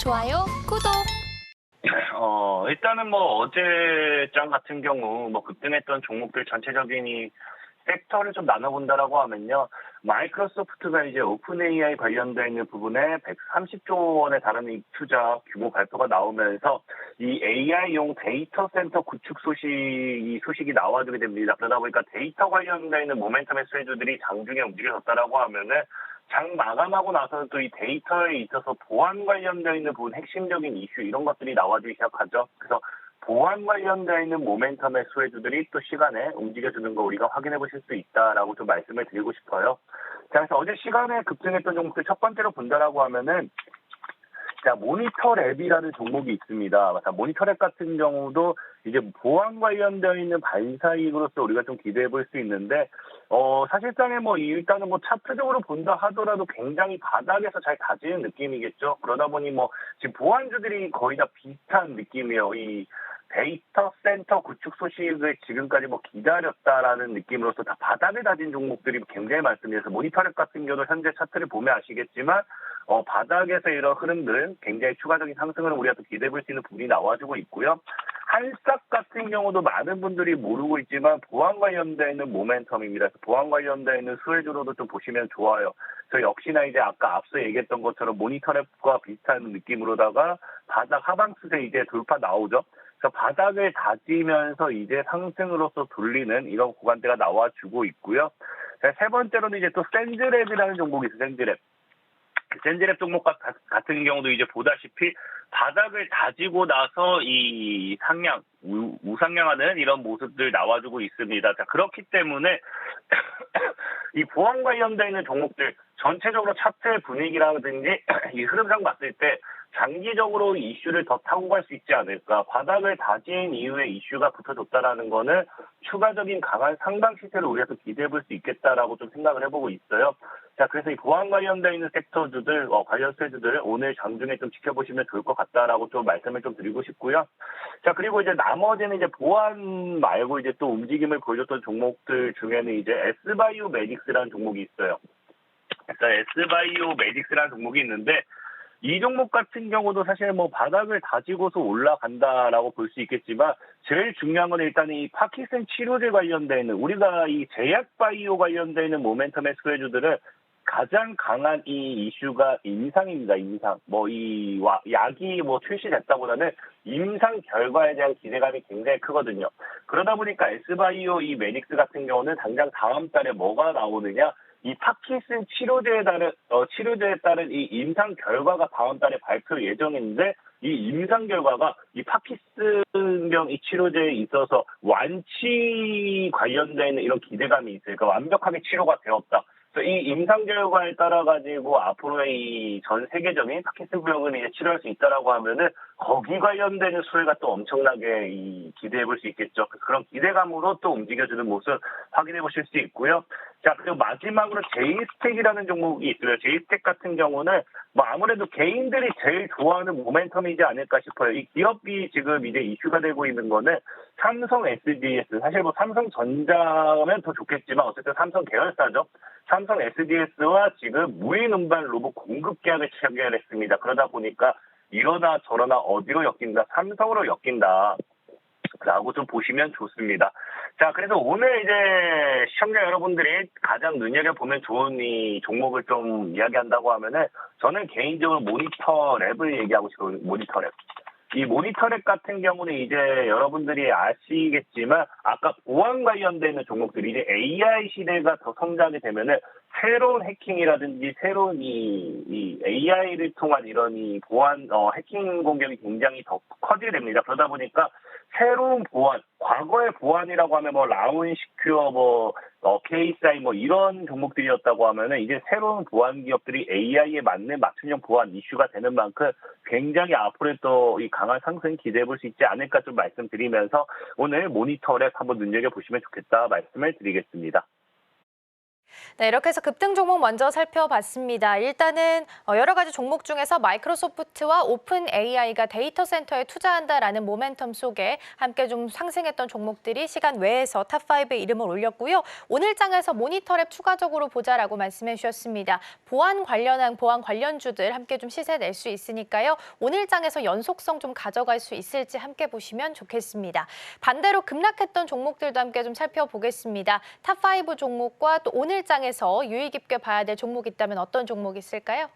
좋아요, 구독. 일단은 뭐 어제장 같은 경우 뭐 급등했던 종목들 전체적인 이 섹터를 좀 나눠본다라고 하면요. 마이크로소프트가 이제 오픈 AI 관련되어 있는 부분에 130조 원에 달하는 이 투자 규모 발표가 나오면서 이 AI용 데이터 센터 구축 소식이 나와주게 됩니다. 그러다 보니까 데이터 관련되어 있는 모멘텀의 수혜주들이 장중에 움직여졌다라고 하면은 장 마감하고 나서는 또 이 데이터에 있어서 보안 관련되어 있는 부분 핵심적인 이슈 이런 것들이 나와주기 시작하죠. 그래서 보안 관련되어 있는 모멘텀의 수혜주들이 또 시간에 움직여주는 거 우리가 확인해 보실 수 있다라고 좀 말씀을 드리고 싶어요. 자, 그래서 어제 시간에 급등했던 종목들 첫 번째로 본다라고 하면은 자, 모니터랩이라는 종목이 있습니다. 자, 모니터랩 같은 경우도 이제 보안 관련되어 있는 반사이익으로서 우리가 좀 기대해 볼 수 있는데, 사실상에 뭐, 일단은 뭐 차트적으로 본다 하더라도 굉장히 바닥에서 잘 다지는 느낌이겠죠. 그러다 보니 뭐, 지금 보안주들이 거의 다 비슷한 느낌이에요. 이 데이터 센터 구축 소식을 지금까지 뭐 기다렸다라는 느낌으로서 다 바닥에 다진 종목들이 굉장히 많습니다. 그래서 모니터랩 같은 경우도 현재 차트를 보면 아시겠지만, 바닥에서 이런 흐름들 굉장히 추가적인 상승을 우리가 또 기대해 볼 수 있는 부분이 나와주고 있고요. 한싹 같은 경우도 많은 분들이 모르고 있지만 보안 관련되어 있는 모멘텀입니다. 그래서 보안 관련되어 있는 수혜주로도 좀 보시면 좋아요. 저 역시나 이제 아까 앞서 얘기했던 것처럼 모니터랩과 비슷한 느낌으로다가 바닥 하방수세 이제 돌파 나오죠. 그래서 바닥을 다지면서 이제 상승으로서 돌리는 이런 구간대가 나와주고 있고요. 세 번째로는 이제 또 샌드랩이라는 종목이 있어요. 샌드랩. 샌드랩 종목 같은 경우도 이제 보다시피 바닥을 다지고 나서 이 상향, 우상향하는 이런 모습들 나와주고 있습니다. 자, 그렇기 때문에 이 보안 관련되어 있는 종목들 전체적으로 차트의 분위기라든지 이 흐름상 봤을 때 장기적으로 이슈를 더 타고 갈 수 있지 않을까. 바닥을 다진 이후에 이슈가 붙어줬다라는 거는 추가적인 강한 상방 시세를 우리가 또 기대해 볼 수 있겠다라고 좀 생각을 해보고 있어요. 자, 그래서 이 보안 관련되어 있는 섹터주들, 관련 수혜주들 오늘 장중에 좀 지켜보시면 좋을 것 같다라고 좀 말씀을 좀 드리고 싶고요. 자, 그리고 이제 나머지는 이제 보안 말고 이제 또 움직임을 보여줬던 종목들 중에는 이제 S바이오 메딕스라는 종목이 있어요. 그래서 S바이오 메딕스라는 종목이 있는데 이 종목 같은 경우도 사실 뭐 바닥을 다지고서 올라간다라고 볼 수 있겠지만 제일 중요한 건 일단 이 파킨슨 치료제 관련되어 있는 우리가 이 제약 바이오 관련되어 있는 모멘텀의 수혜주들은 가장 강한 이 이슈가 임상입니다. 임상. 뭐 이 약이 뭐 출시됐다보다는 임상 결과에 대한 기대감이 굉장히 크거든요. 그러다 보니까 S바이오 이 메딕스 같은 경우는 당장 다음 달에 뭐가 나오느냐? 이 파킨슨 치료제에 따른 이 임상 결과가 다음 달에 발표 예정인데 이 임상 결과가 이 파킨슨병 이 치료제에 있어서 완치 관련된 이런 기대감이 있어요. 그러니까 완벽하게 치료가 되었다. 그래서 이 임상 결과에 따라 가지고 앞으로의 이 전 세계적인 파킨슨병을 이제 치료할 수 있다라고 하면은 거기 관련되는 수혜가 또 엄청나게 기대해 볼 수 있겠죠. 그래서 그런 기대감으로 또 움직여주는 모습 확인해 보실 수 있고요. 자, 그리고 마지막으로 제이스택이라는 종목이 있어요. 제이스택 같은 경우는 뭐 아무래도 개인들이 제일 좋아하는 모멘텀이지 않을까 싶어요. 이 기업이 지금 이제 이슈가 되고 있는 거는 삼성 SDS. 사실 뭐 삼성전자면 더 좋겠지만 어쨌든 삼성 계열사죠. 삼성 SDS와 지금 무인 운반 로봇 공급 계약을 체결했습니다. 그러다 보니까 이러나 저러나 어디로 엮인다? 삼성으로 엮인다. 라고 좀 보시면 좋습니다. 자, 그래서 오늘 이제 시청자 여러분들이 가장 눈여겨보면 좋은 이 종목을 좀 이야기한다고 하면은 저는 개인적으로 모니터랩을 얘기하고 싶어요. 모니터랩. 이 모니터랩 같은 경우는 이제 여러분들이 아시겠지만 아까 보안 관련되는 종목들이 이제 AI 시대가 더 성장이 되면은 새로운 해킹이라든지 새로운 이 AI를 통한 이런 이 보안 해킹 공격이 굉장히 더 커지게 됩니다. 그러다 보니까 새로운 보안, 과거의 보안이라고 하면 뭐 라운 시큐어 KSI 뭐 이런 종목들이었다고 하면은 이제 새로운 보안 기업들이 AI에 맞는 맞춤형 보안 이슈가 되는 만큼 굉장히 앞으로 또 이 강한 상승 기대해 볼 수 있지 않을까 좀 말씀드리면서 오늘 모니터랩 한번 눈여겨보시면 좋겠다 말씀을 드리겠습니다. 네, 이렇게 해서 급등 종목 먼저 살펴봤습니다. 일단은 여러 가지 종목 중에서 마이크로소프트와 오픈 AI가 데이터 센터에 투자한다라는 모멘텀 속에 함께 좀 상승했던 종목들이 시간 외에서 탑5에 이름을 올렸고요. 오늘 장에서 모니터랩 추가적으로 보자라고 말씀해 주셨습니다. 보안 관련주들 함께 좀 시세 낼 수 있으니까요. 오늘 장에서 연속성 좀 가져갈 수 있을지 함께 보시면 좋겠습니다. 반대로 급락했던 종목들도 함께 좀 살펴보겠습니다. 탑5 종목과 또 오늘 장에서 유의 깊게 봐야 될 종목이 있다면 어떤 종목이 있을까요?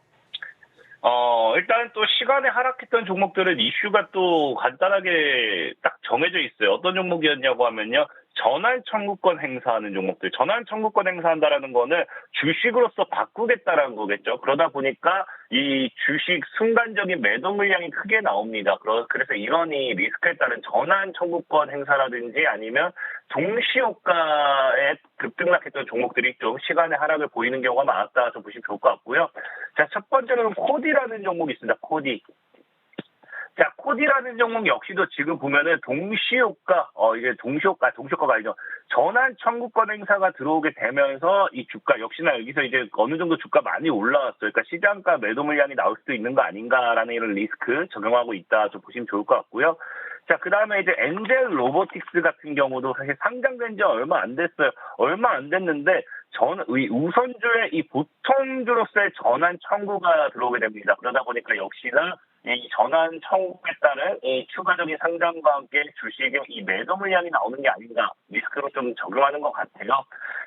일단 또 시간에 하락했던 종목들은 이슈가 또 간단하게 딱 정해져 있어요. 어떤 종목이었냐고 하면요. 전환 청구권 행사하는 종목들. 전환 청구권 행사한다라는 거는 주식으로서 바꾸겠다라는 거겠죠. 그러다 보니까 이 주식 순간적인 매도 물량이 크게 나옵니다. 그래서 이런 이 리스크에 따른 전환 청구권 행사라든지 아니면 동시효과에 급등락했던 종목들이 좀 시간의 하락을 보이는 경우가 많았다 좀 보시면 좋을 것 같고요. 자, 첫 번째로는 코디라는 종목이 있습니다. 코디. 자, 코디라는 종목 역시도 지금 보면은 이게 동시효과가 아니죠. 전환 청구권 행사가 들어오게 되면서 이 주가, 역시나 여기서 이제 어느 정도 주가 많이 올라왔어요. 그러니까 시장가 매도 물량이 나올 수도 있는 거 아닌가라는 이런 리스크 적용하고 있다 좀 보시면 좋을 것 같고요. 자, 그 다음에 이제 엔젤 로보틱스 같은 경우도 사실 상장된 지 얼마 안 됐어요. 얼마 안 됐는데, 우선주의 이 보통주로서의 전환 청구가 들어오게 됩니다. 그러다 보니까 역시나 이 전환 청구에 따른 이 추가적인 상장과 함께 주식의 이 매도 물량이 나오는 게 아닌가 리스크로 좀 적용하는 것 같아요.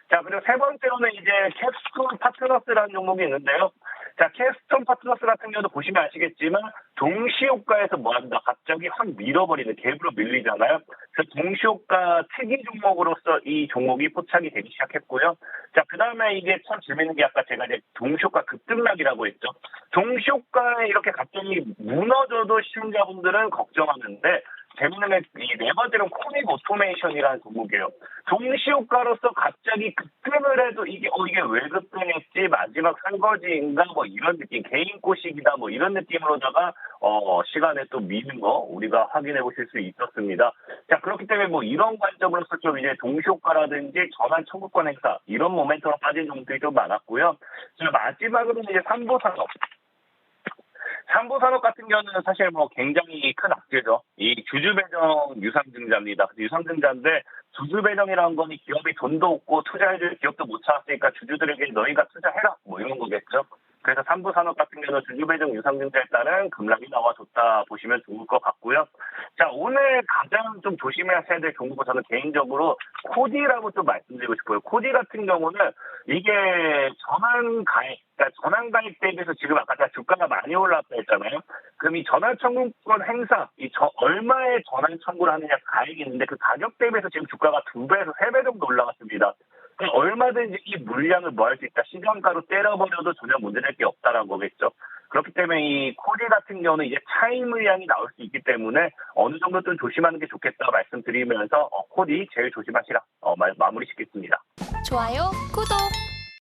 자, 그리고 세 번째로는 이제 캡스톤 파트너스라는 종목이 있는데요. 자, 캡스톤 파트너스 같은 경우도 보시면 아시겠지만 동시효과에서 뭐한다 갑자기 확 밀어버리는 갭으로 밀리잖아요. 그래서 동시효과 특이 종목으로서 이 종목이 포착이 되기 시작했고요. 자, 그 다음에 이게 참 재밌는 게 아까 제가 이제 동시효과 급등락이라고 했죠. 동시효과에 이렇게 갑자기 무너져도 시청자분들은 걱정하는데 재밌는 게 이 네 번째로는 코닉 오토메이션이라는 종목이에요. 동시효과로서 갑자기 급등을 해도 이게 왜 급등했지? 마지막 설거지인가? 뭐 이런 느낌, 개인 꼬식이다 뭐 이런 느낌으로다가 시간에 또 미는 거 우리가 확인해 보실 수 있었습니다. 자, 그렇기 때문에 뭐 이런 관점으로서 좀 이제 동시효과라든지 전환 청구권 행사 이런 모멘텀으로 빠진 종목들이 좀 많았고요. 자, 마지막으로는 이제 삼보산업. 삼보산업 같은 경우는 사실 뭐 굉장히 큰 악재죠. 이 주주배정 유상증자입니다. 유상증자인데 주주배정이라는 건 이 기업이 돈도 없고 투자해줄 기업도 못 찾았으니까 주주들에게 너희가 투자해라 뭐 이런 거겠죠. 그래서 삼보산업 같은 경우는 주주배정 유상증자에 따른 급락이 나와줬다 보시면 좋을 것 같고요. 자, 오늘 가장 좀 조심해야 될 종목은 저는 개인적으로 코디라고 좀 말씀드리고 싶어요. 코디 같은 경우는 이게 그러니까 전환가액 대비해서 지금 아까 제가 주가가 많이 올랐다 했잖아요. 그럼 이 전환 청구권 행사, 얼마의 전환 청구를 하느냐 가액이 있는데 그 가격 대비해서 지금 주가가 2배에서 3배 정도 올라갔습니다. 얼마든지 이 물량을 뭐 할 수 있다. 시장가로 때려버려도 전혀 문제될 게 없다라는 거겠죠. 그렇기 때문에 이 코디 같은 경우는 이제 차익 물량이 나올 수 있기 때문에 어느 정도 좀 조심하는 게 좋겠다 말씀드리면서 코디 제일 조심하시라 마무리 짓겠습니다. 좋아요, 구독!